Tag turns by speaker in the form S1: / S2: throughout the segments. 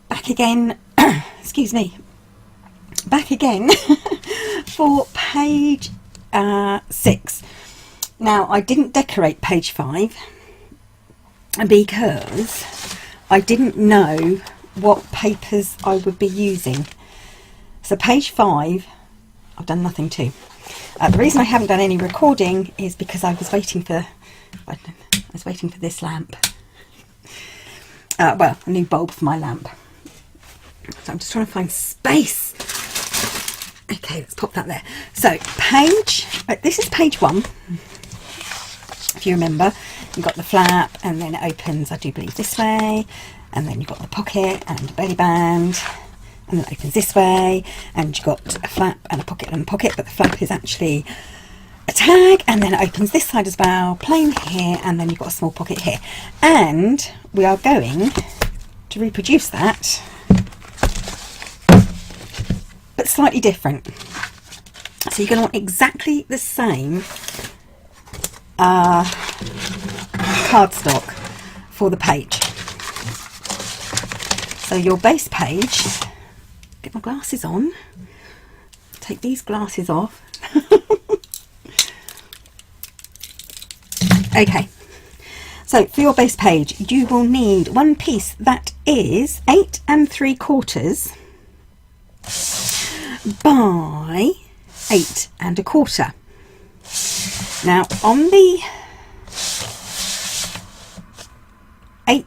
S1: back again, excuse me, back again for page 6. Now, I didn't decorate page 5 because I didn't know what papers I would be using. So page 5, I've done nothing to. The reason I haven't done any recording is because I was waiting for this lamp. Well, a new bulb for my lamp. So I'm just trying to find space. Okay, let's pop that there. So this is page 1. If you remember, you've got the flap and then it opens, I do believe, this way. And then you've got the pocket and a belly band. And then it opens this way. And you've got a flap and a pocket and a pocket. But the flap is actually a tag. And then it opens this side as well. Plain here. And then you've got a small pocket here. And we are going to reproduce that, but slightly different. So you're going to want exactly the same cardstock for the page. So your base page, get my glasses on, take these glasses off. Okay, so for your base page you will need one piece that is 8 3/4 by 8 1/4. Now on the 8,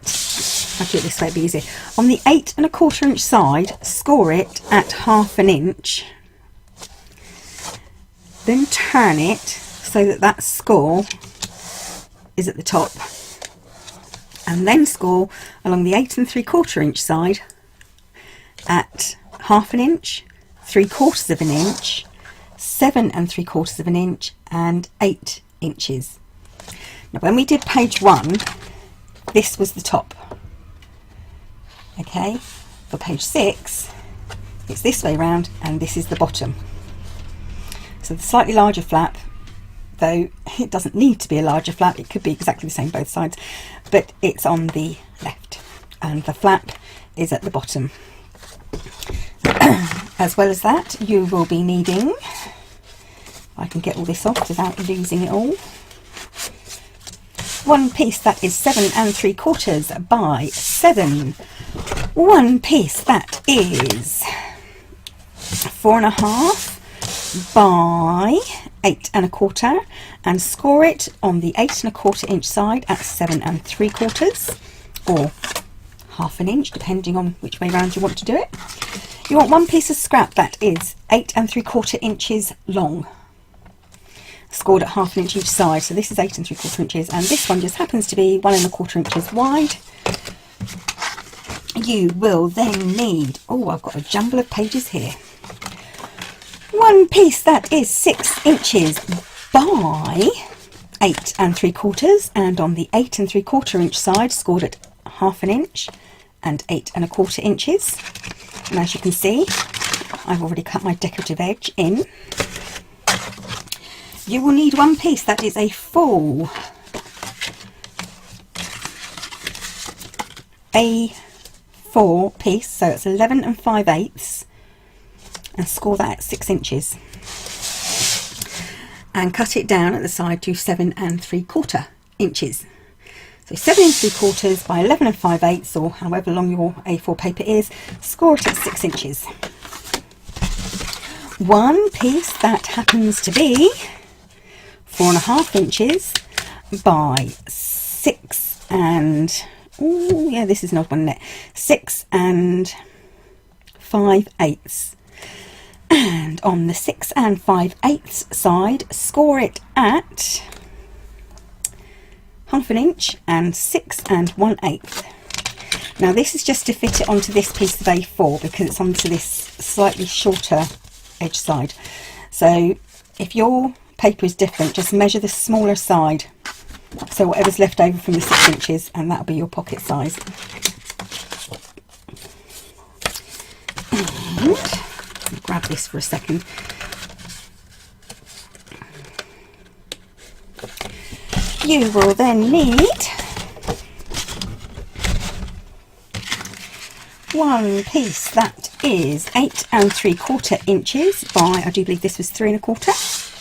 S1: I'll do it this way, it'd be easier. On the 8 1/4 inch side, score it at 1/2 inch. Then turn it so that that score is at the top. And then score along the 8 3/4 inch side at 1/2 inch, 3/4 inch, 7 3/4 inch, and 8 inches. Now, when we did page 1, this was the top. Okay, for page 6, it's this way round, and this is the bottom. So the slightly larger flap, though it doesn't need to be a larger flap, it could be exactly the same both sides, but it's on the left, and the flap is at the bottom. As well as that, you will be needing, I can get all this off without losing it all, one piece that is 7 3/4 by 7, one piece that is 4 1/2 by 8 1/4, and score it on the 8 1/4 inch side at 7 3/4, or 1/2 inch, depending on which way round you want to do it. You want one piece of scrap that is 8 3/4 inches long, scored at 1/2 inch each side. So this is 8 3/4 inches, and this one just happens to be 1 1/4 inches wide. You will then need, oh, I've got a jumble of pages here, one piece that is 6 inches by 8 3/4, and on the 8 3/4 inch side, scored at 1/2 inch and 8 1/4 inches. And as you can see, I've already cut my decorative edge in. You will need one piece that is a full A4 piece, so it's 11 5/8, and score that at 6 inches. And cut it down at the side to 7 3/4 inches. So 7 3/4 by 11 5/8, or however long your A4 paper is, score it at 6 inches. One piece that happens to be 4 1/2 inches by 6 oh yeah, this is an odd one, isn't it? 6 5/8. And on the 6 5/8 side, score it at 1/2 inch and 6 1/8. Now this is just to fit it onto this piece of A4 because it's onto this slightly shorter edge side. So if your paper is different, just measure the smaller side, so whatever's left over from the 6 inches, and that'll be your pocket size. And I'll grab this for a second. You will then need one piece that is 8 3/4 inches by, I do believe this was 3 1/4.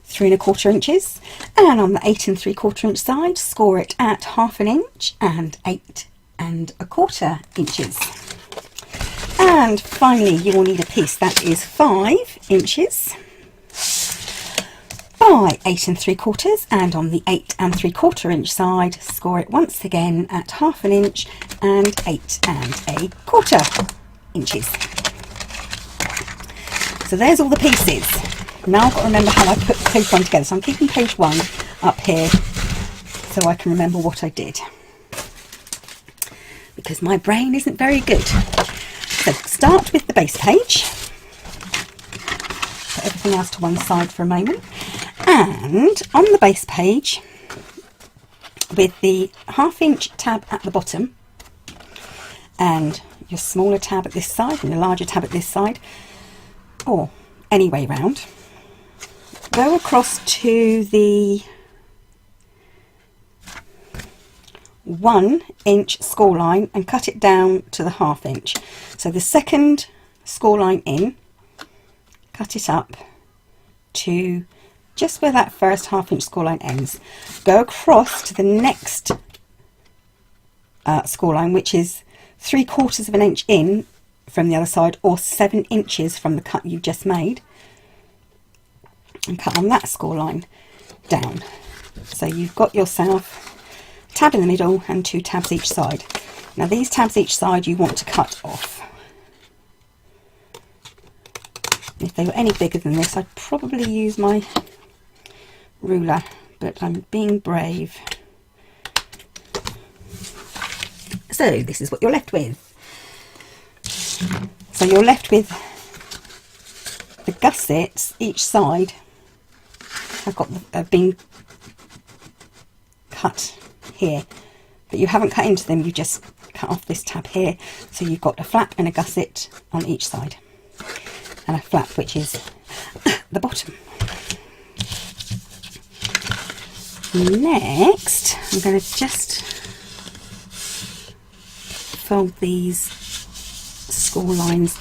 S1: 3 1/4 inches, and on the 8 3/4 inch side, score it at 1/2 inch and 8 1/4 inches. And finally, you will need a piece that is 5 inches by 8 3/4, and on the 8 3/4 inch side, score it once again at 1/2 inch and 8 1/4 inches. So there's all the pieces. Now I've got to remember how I put page 1 together. So I'm keeping page 1 up here so I can remember what I did, because my brain isn't very good. So start with the base page. Put everything else to one side for a moment. And on the base page, with the 1/2 inch tab at the bottom and your smaller tab at this side and your larger tab at this side, or any way round, go across to the 1 inch score line and cut it down to the 1/2 inch. So the second score line in, cut it up to just where that first 1/2 inch score line ends. Go across to the next score line, which is 3/4 of an inch in from the other side, or 7 inches from the cut you just made, and cut on that score line down. So you've got yourself a tab in the middle and 2 tabs each side. Now these tabs each side you want to cut off. If they were any bigger than this, I'd probably use my ruler, but I'm being brave. So this is what you're left with. So you're left with the gussets each side have been cut here, but you haven't cut into them, you just cut off this tab here. So you've got a flap and a gusset on each side, and a flap which is the bottom. Next, I'm going to just fold these score lines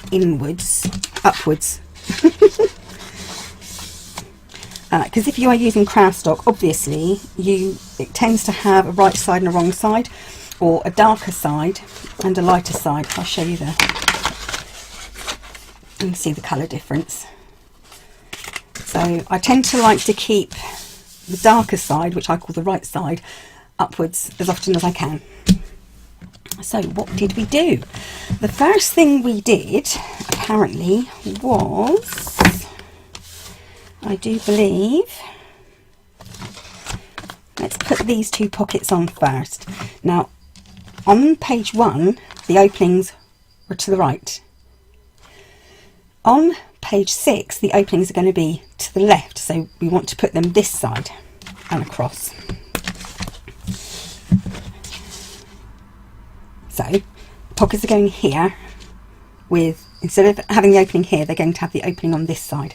S1: upwards. Because if you are using craft stock, obviously it tends to have a right side and a wrong side, or a darker side and a lighter side. I'll show you there. You can see the colour difference. So I tend to like to keep the darker side, which I call the right side, upwards as often as I can. So what did we do? The first thing we did apparently was, I do believe, let's put these 2 pockets on first. Now on page 1 the openings were to the right. On page 6 the openings are going to be to the left, so we want to put them this side and across. So pockets are going here, with, instead of having the opening here, they're going to have the opening on this side.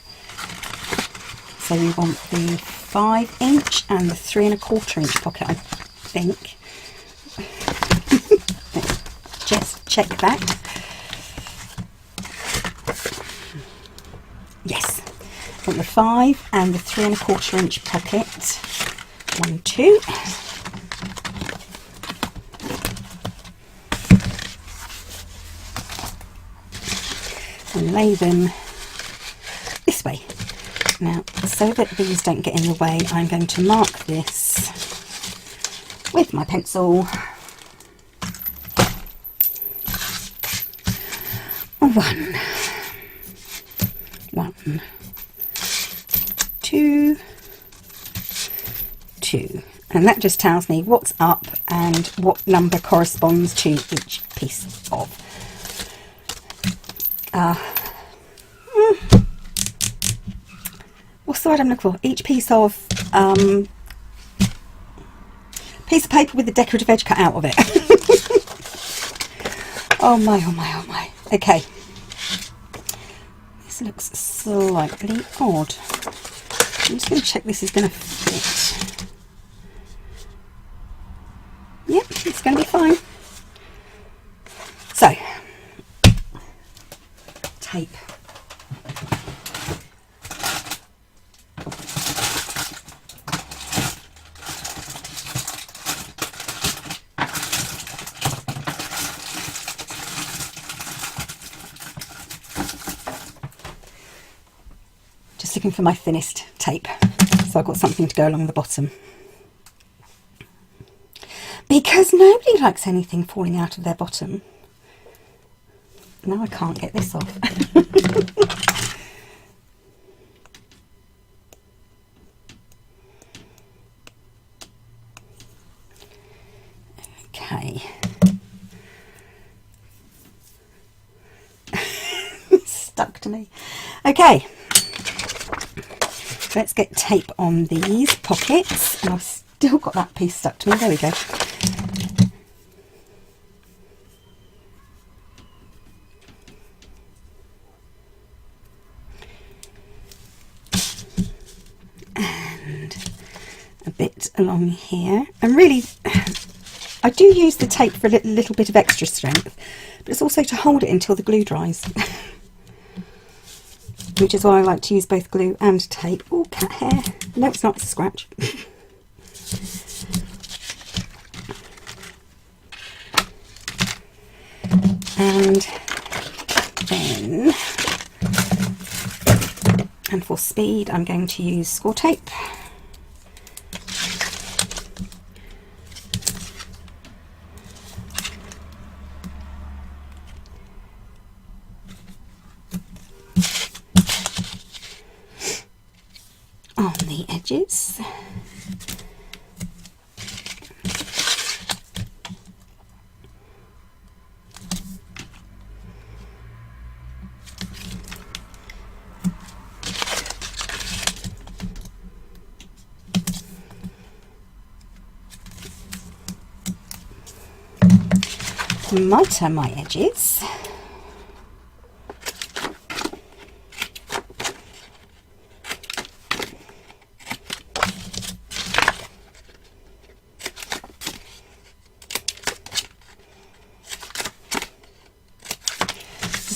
S1: So we want the 5 inch and the 3 1/4 inch pocket, I think. Let's just check that. Yes, I want the 5 and the 3 1/4 inch pocket. 1, 2. And lay them this way. Now, so that these don't get in the way, I'm going to mark this with my pencil. 1, 2, 2. And that just tells me what's up and what number corresponds to each piece of what's the word I'm looking for? Each piece of paper with the decorative edge cut out of it. Oh my, oh my, oh my. Okay. This looks slightly odd. I'm just going to check this is going to fit. Yep, it's going to be fine. So, tape. Just looking for my thinnest tape, so I've got something to go along the bottom. Because nobody likes anything falling out of their bottom. Now I can't get this off. Okay. Stuck to me. Okay. Let's get tape on these pockets. And I've still got that piece stuck to me. There we go. Bit along here, and really I do use the tape for a little bit of extra strength, but it's also to hold it until the glue dries. Which is why I like to use both glue and tape. Oh, cat hair. No, it's not, it's a scratch. And then, and for speed, I'm going to use score tape. On the edges. Mitre my edges.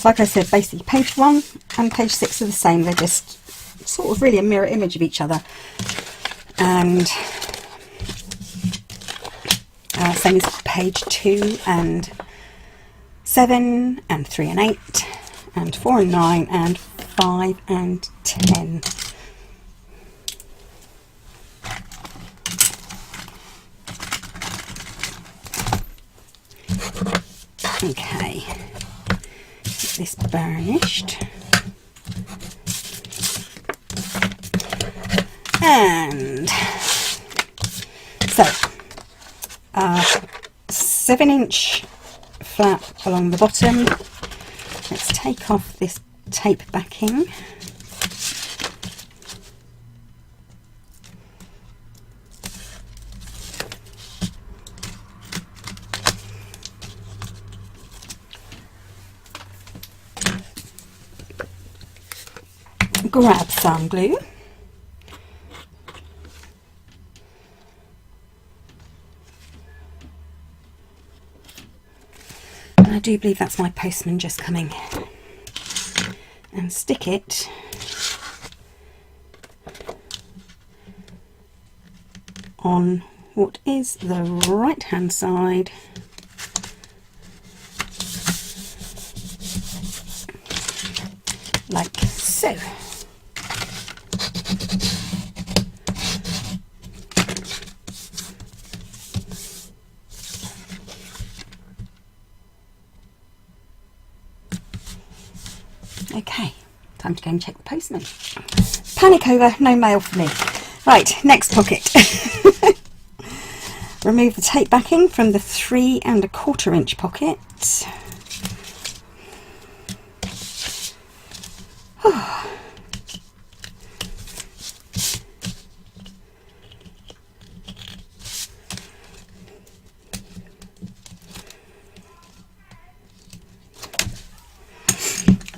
S1: Like I said, basically page 1 and page 6 are the same. They're just sort of really a mirror image of each other. And same as page 2 and 7 and 3 and 8 and 4 and 9 and 5 and 10. Okay. This burnished, and so 7-inch flap along the bottom. Let's take off this tape backing. Grab some glue. And I do believe that's my postman just coming. And stick it on what is the right hand side. Like so. Okay, time to go and check the postman. Panic over, no mail for me. Right, next pocket. Remove the tape backing from the 3 1/4 inch pocket.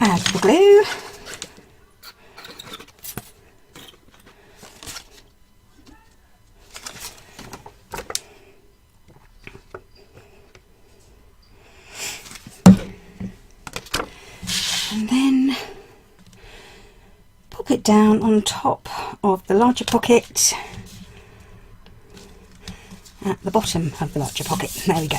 S1: Add the glue. And then pop it down on top of the larger pocket at the bottom of the larger pocket. There we go.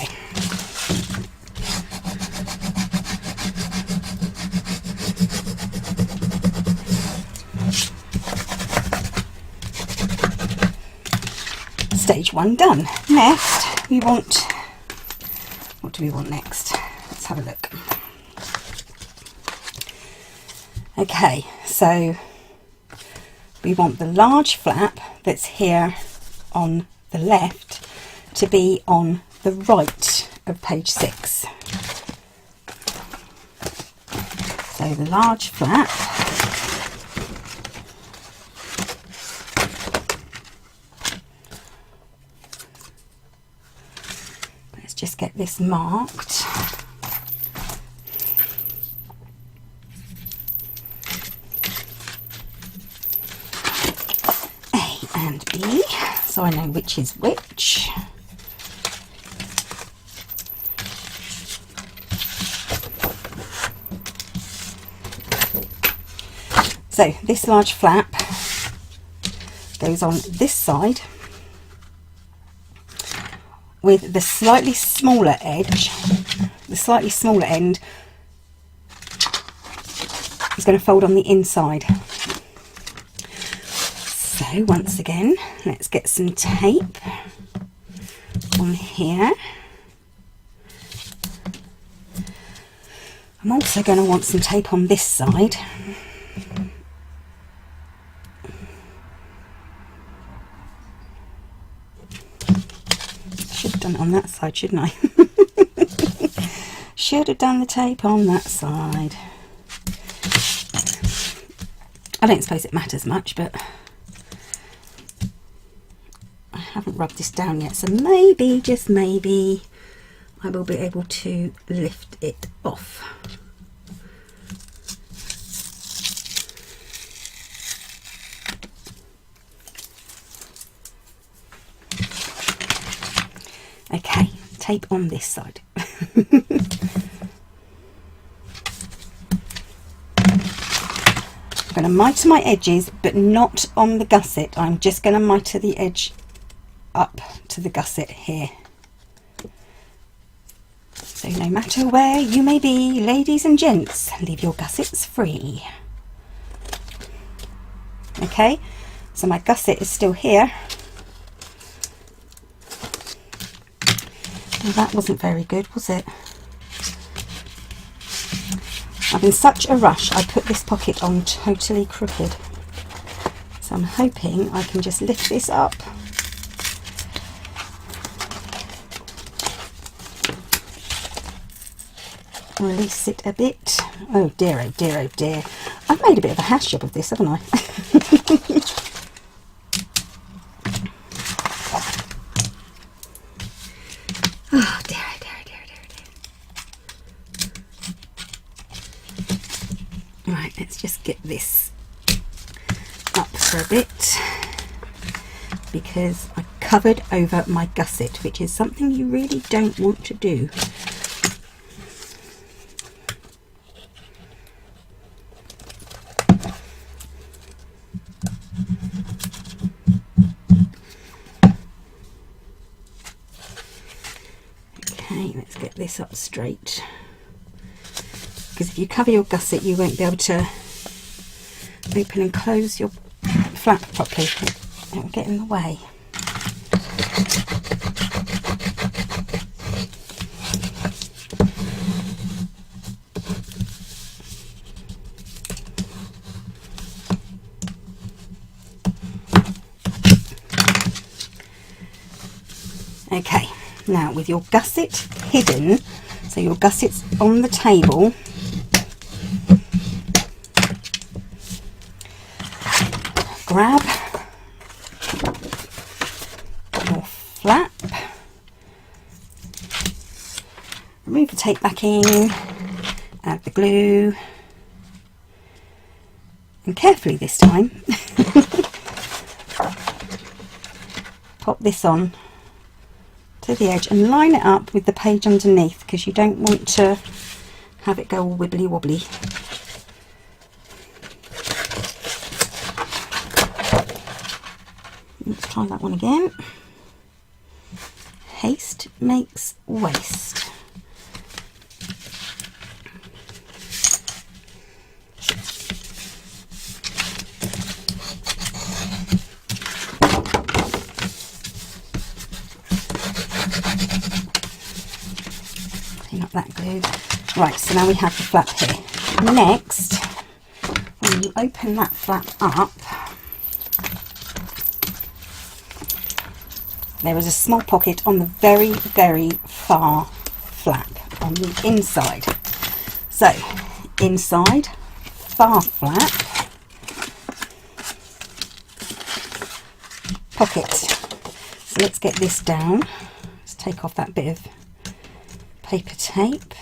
S1: Stage 1 done. Next we want, what do we want next? Let's have a look. Okay, so we want the large flap that's here on the left to be on the right of page 6. So the large flap just get this marked. A and B, so I know which is which. So this large flap goes on this side, with the slightly smaller edge, the slightly smaller end is going to fold on the inside. So once again, let's get some tape on here. I'm also going to want some tape on this side. On that side, shouldn't I? Should have done the tape on that side. I don't suppose it matters much, but I haven't rubbed this down yet, so maybe, just maybe, I will be able to lift it off. Okay, tape on this side. I'm going to mitre my edges, but not on the gusset. I'm just going to mitre the edge up to the gusset here. So no matter where you may be, ladies and gents, leave your gussets free. Okay, so my gusset is still here. Well, that wasn't very good, was it? I'm in such a rush, I put this pocket on totally crooked. So I'm hoping I can just lift this up. Release it a bit. Oh dear, oh dear, oh dear. I've made a bit of a hash job of this, haven't I? Oh dear, oh dear, oh dear, oh dear, oh dear. Right, let's just get this up for a bit, because I covered over my gusset, which is something you really don't want to do. Let's get this up straight, because if you cover your gusset you won't be able to open and close your flap properly. It will get in the way. Okay. Now with your gusset hidden, so your gusset's on the table, grab your flap, remove the tape backing, add the glue, and carefully this time pop this on to the edge and line it up with the page underneath, because you don't want to have it go all wibbly wobbly. Let's try that one again. Haste makes waste. Clean up that glue. Right, so now we have the flap here. Next, when you open that flap up, there is a small pocket on the very, very far flap on the inside. So, inside, far flap, pocket. So let's get this down. Let's take off that bit of paper tape.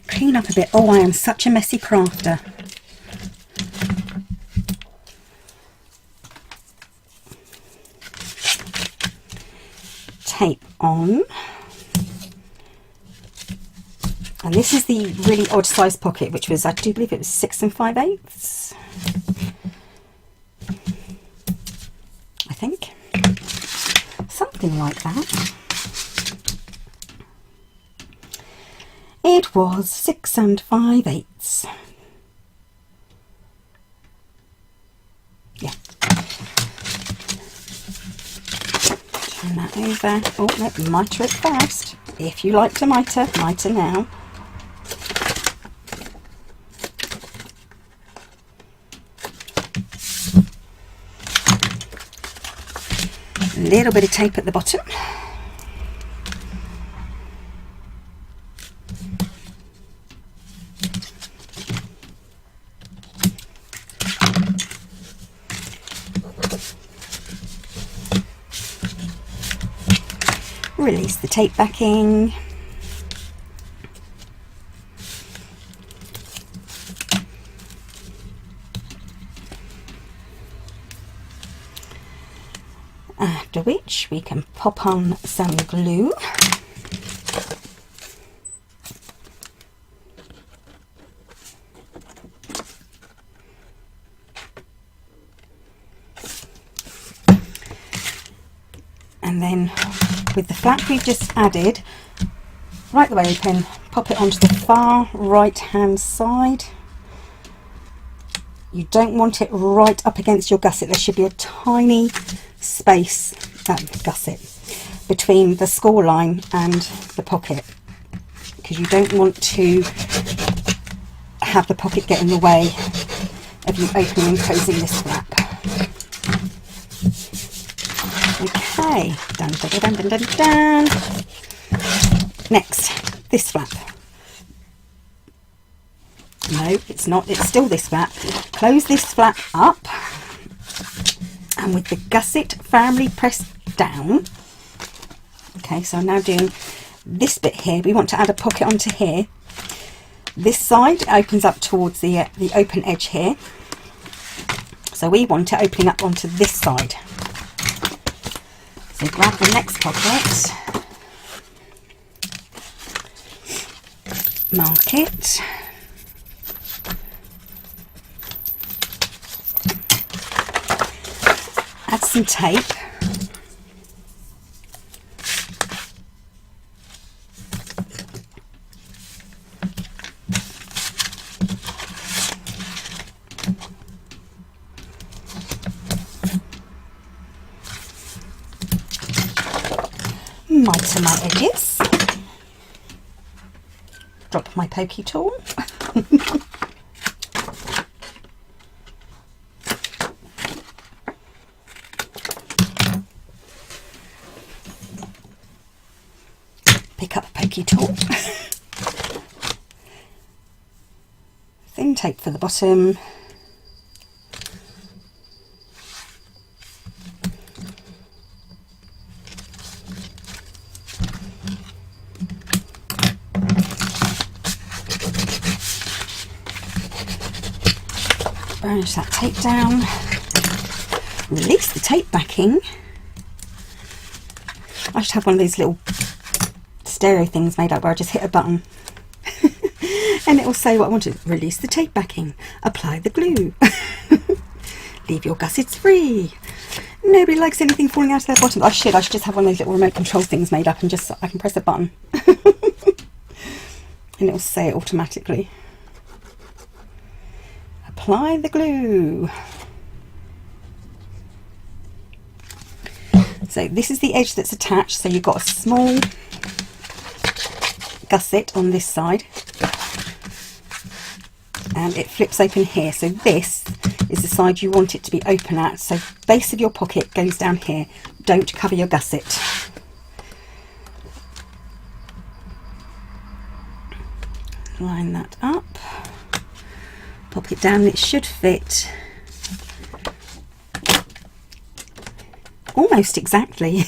S1: Clean up a bit. Oh, I am such a messy crafter. Tape on, and this is the really odd size pocket, which was, I do believe it was 6 5/8, I think, something like that. It was 6 5/8. Yeah. Turn that over. Oh, no, mitre it first. If you like to mitre, mitre now. A little bit of tape at the bottom. Release the tape backing. After which we can pop on some glue. And then with the flap we've just added, right the way open, pop it onto the far right hand side. You don't want it right up against your gusset. There should be a tiny space, gusset, between the score line and the pocket, because you don't want to have the pocket get in the way of you opening and closing this flap. Okay, dun, dun, dun, dun, dun, dun. Next, this flap. No, it's not, it's still this flap. Close this flap up, and with the gusset firmly pressed down. Okay, so I'm now doing this bit here. We want to add a pocket onto here. This side opens up towards the open edge here. So we want it opening up onto this side. So grab the next pocket, mark it, add some tape, mitre my edges, drop my pokey tool, pick up a pokey tool, thin tape for the bottom, burnish that tape down, release the tape backing. I should have one of those little stereo things made up where I just hit a button and it will say what I want to. Release the tape backing, apply the glue. Leave your gussets free. Nobody likes anything falling out of their bottom. I should just have one of those little remote control things made up, and just I can press a button and it'll say it automatically. Apply the glue. So this is the edge that's attached, so you've got a small gusset on this side and it flips open here. So this is the side you want it to be open at. So base of your pocket goes down here. Don't cover your gusset. Line that up. Pop it down. It should fit almost exactly.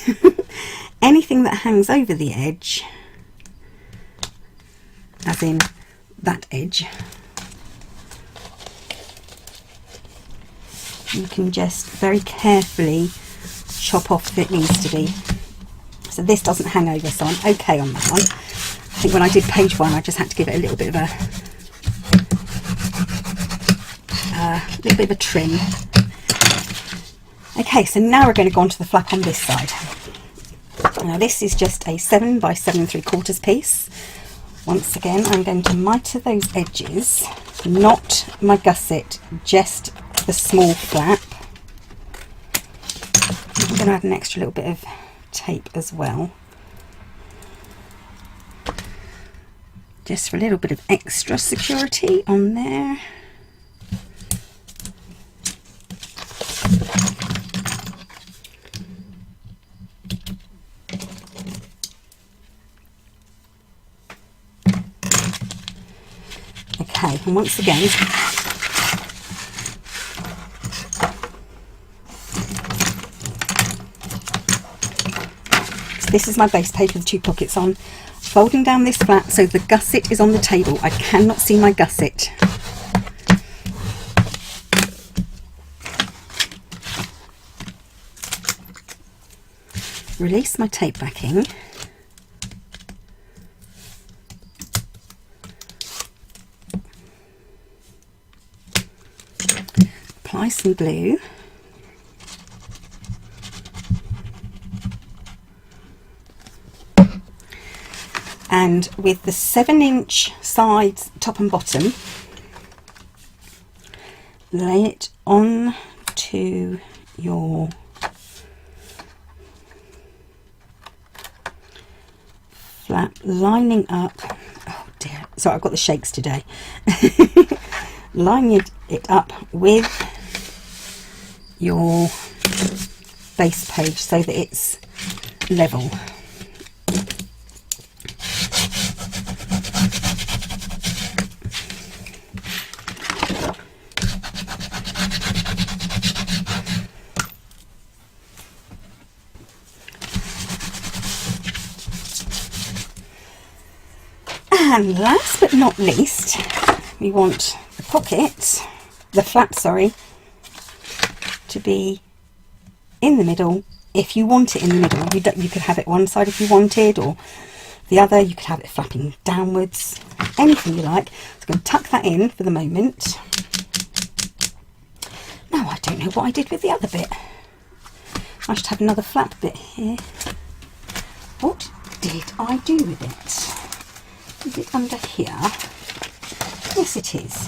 S1: Anything that hangs over the edge, as in that edge, you can just very carefully chop off if it needs to be. So this doesn't hang over, so I'm okay on that one. I think when I did page 1, I just had to give it a little bit of a trim. Okay, so now we're going to go on to the flap on this side. Now this is just a 7 by 7 3/4 piece. Once again, I'm going to mitre those edges, not my gusset, just the small flap. I'm going to add an extra little bit of tape as well, just for a little bit of extra security on there. Okay, and once again, so this is my base page with 2 pockets on. Folding down this flap so the gusset is on the table. I cannot see my gusset. Release my tape backing. Apply some glue. And with the 7-inch sides, top and bottom, lay it on to your flap, lining up. Oh dear, sorry, I've got the shakes today. Lining it up with your base page so that it's level. And last but not least, we want the pocket, the flap, sorry, to be in the middle. If you want it in the middle, you could have it one side if you wanted, or the other. You could have it flapping downwards, anything you like. So I'm going to tuck that in for the moment. Now I don't know what I did with the other bit. I should have another flap bit here. What did I do with it? Is it under here? Yes, it is.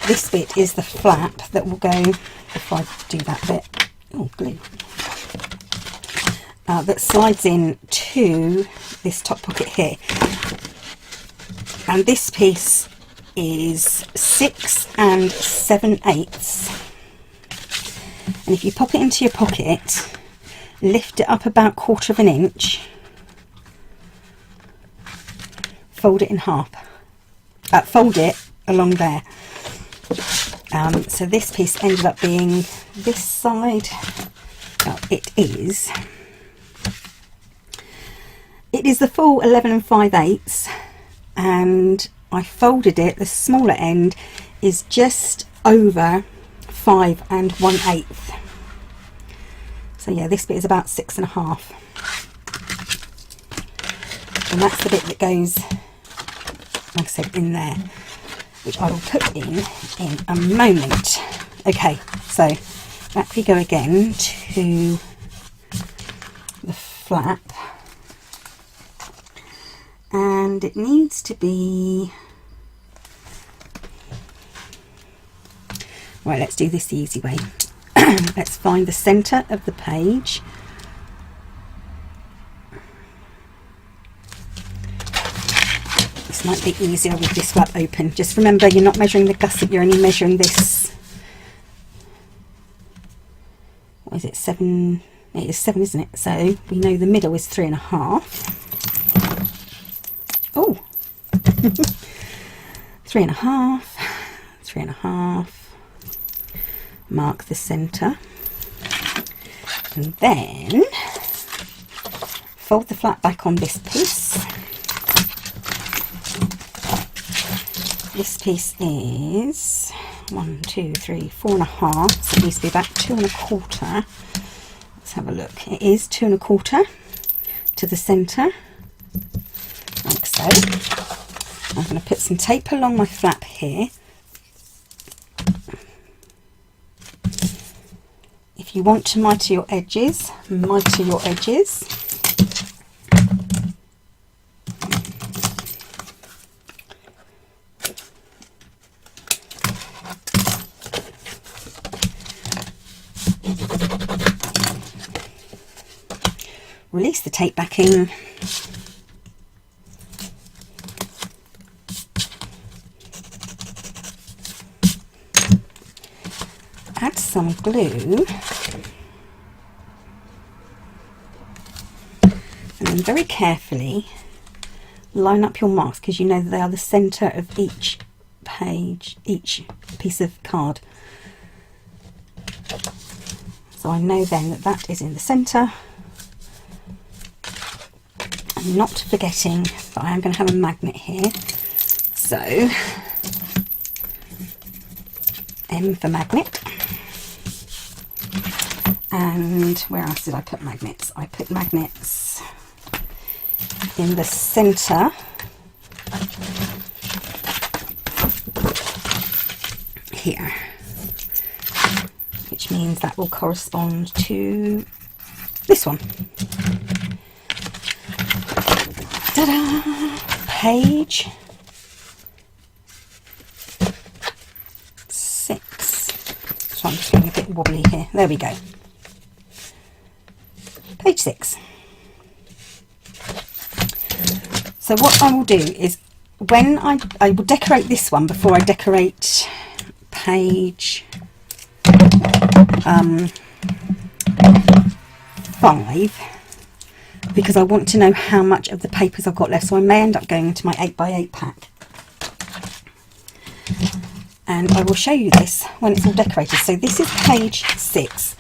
S1: This bit is the flap that will go, if I do that bit, oh glue, that slides in to this top pocket here. And this piece is 6 7/8. And if you pop it into your pocket, lift it up about 1/4 of an inch, fold it in half, fold it along there. So this piece ended up being this side. Well, it is the full 11 5/8, and I folded it. The smaller end is just over 5 1/8. So yeah, this bit is about 6 1/2, and that's the bit that goes, like I said, in there. which I will put in a moment. Okay, so back we go again to the flap, and it needs to be, right, let's do this the easy way. Let's find the center of the page. This might be easier with this flap open. Just remember, you're not measuring the gusset, you're only measuring this. What is it, 7? It is 7, isn't it? So we know the middle is 3.5. Oh, 3.5, 3.5. Mark the center, and then fold the flap back on this piece. This piece is 1, 2, 3, 4.5, so it needs to be about 2.25. Let's have a look. It is 2.25 to the center, like so. I'm going to put some tape along my flap here. If you want to mitre your edges, mitre your edges. Release the tape backing. Add some glue. And then very carefully line up your marks, because you know that they are the centre of each page, each piece of card. So I know then that that is in the centre. I'm not forgetting that I am going to have a magnet here. So M for magnet. And where else did I put magnets? I put magnets in the centre here, which means that will correspond to this one. Ta-da! Page 6. So I'm just getting a bit wobbly here. There we go. Page 6. So what I will do is, when I will decorate this one before I decorate page 5, because I want to know how much of the papers I've got left. So I may end up going into my 8x8 pack, and I will show you this when it's all decorated. So this is page 6.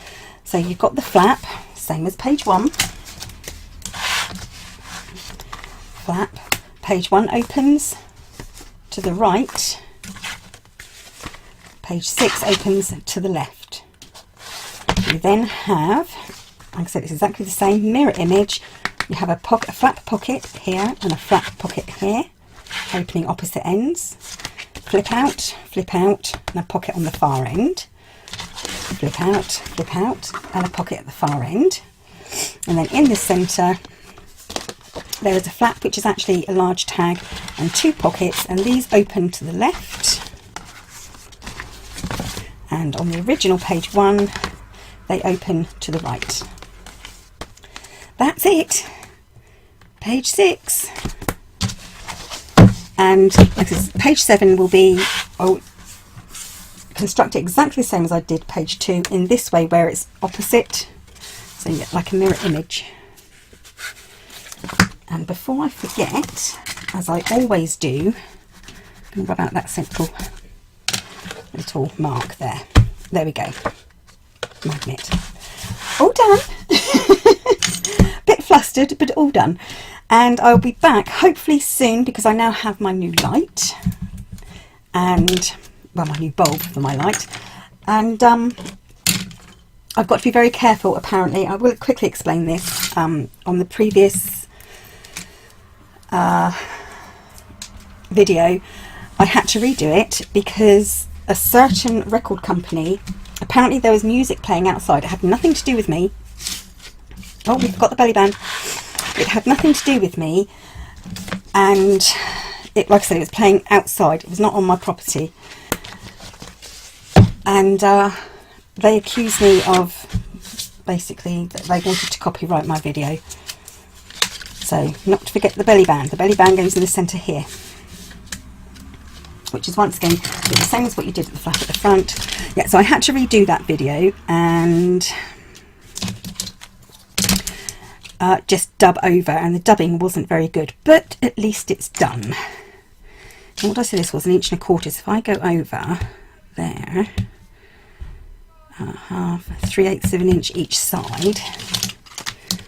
S1: So you've got the flap, same as page 1. Flap, page 1 opens to the right, page 6 opens to the left. You then have, like I said, it's exactly the same mirror image. You have a flap pocket here and a flap pocket here, opening opposite ends. Flip out, and a pocket on the far end. Flip out, and a pocket at the far end. And then in the centre, there is a flap, which is actually a large tag, and 2 pockets, and these open to the left. And on the original page 1, they open to the right. That's it. Page 6. And page 7 will be, I'll construct it exactly the same as I did page 2, in this way where it's opposite, so you get like a mirror image. And before I forget, as I always do, I'm going to rub out that simple little mark there. There we go. Magnet. All done. Bit flustered, but all done. And I'll be back hopefully soon, because I now have my new light and, well, my new bulb for my light. And I've got to be very careful, apparently. I will quickly explain this. On the previous video, I had to redo it because a certain record company, apparently there was music playing outside. It had nothing to do with me. Oh, we've got the belly band. It had nothing to do with me, and it, like I said, it was playing outside. It was not on my property, and they accused me of basically that they wanted to copyright my video. So, not to forget the belly band. The belly band goes in the centre here, which is once again the same as what you did at the flap at the front. Yeah, so I had to redo that video and just dub over, and the dubbing wasn't very good, but at least it's done. And what I said, this was 1 1/4 inch. So if I go over there, half, 3/8 of an inch each side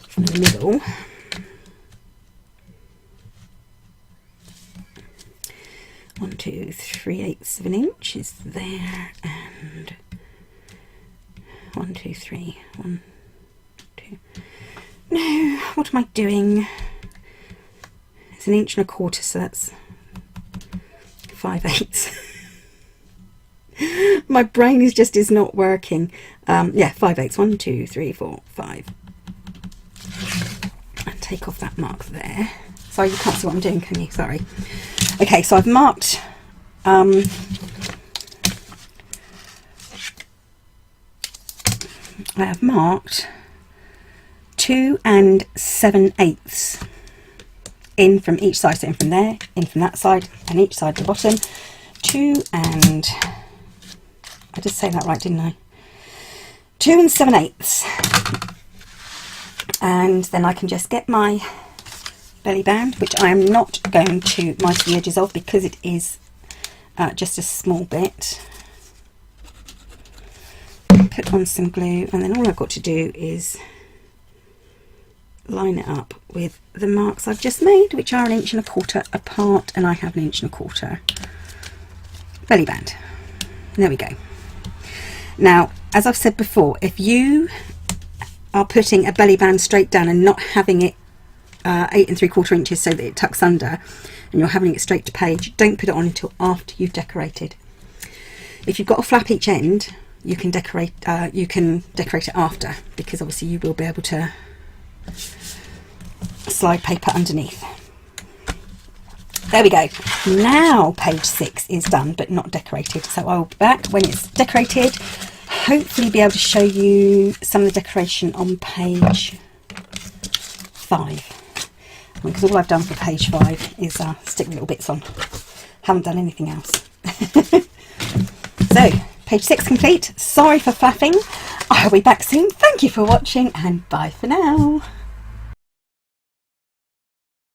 S1: from the middle. One, 2, 3/8 of an inch is there, and 1, 2, 3, 1, 2. No, what am I doing? It's 1 1/4 inch, so that's 5/8. My brain is not working. Yeah, 5/8. 1, 2, 3, 4, 5. And take off that mark there. Sorry, you can't see what I'm doing, can you? Sorry. Okay, so I've marked I have marked 2 7/8 in from each side, so in from there, in from that side, and each side to the bottom. 2 and, I did say that right, didn't I? 2 7/8, and then I can just get my belly band, which I am not going to mitre the edges of because it is just a small bit. Put on some glue, and then all I've got to do is line it up with the marks I've just made, which are 1 1/4 inch apart, and I have 1 1/4 inch belly band. There we go. Now, as I've said before, if you are putting a belly band straight down and not having it 8 3/4 inches so that it tucks under, and you're having it straight to page, don't put it on until after you've decorated. If you've got a flap each end, you can decorate it after, because obviously you will be able to slide paper underneath. There we go. Now page 6 is done but not decorated, so I'll be back when it's decorated, hopefully be able to show you some of the decoration on page 5, because all I've done for page 5 is stick little bits on. Haven't done anything else. So page 6 complete. Sorry for flapping. I'll be back soon. Thank you for watching, and bye for now.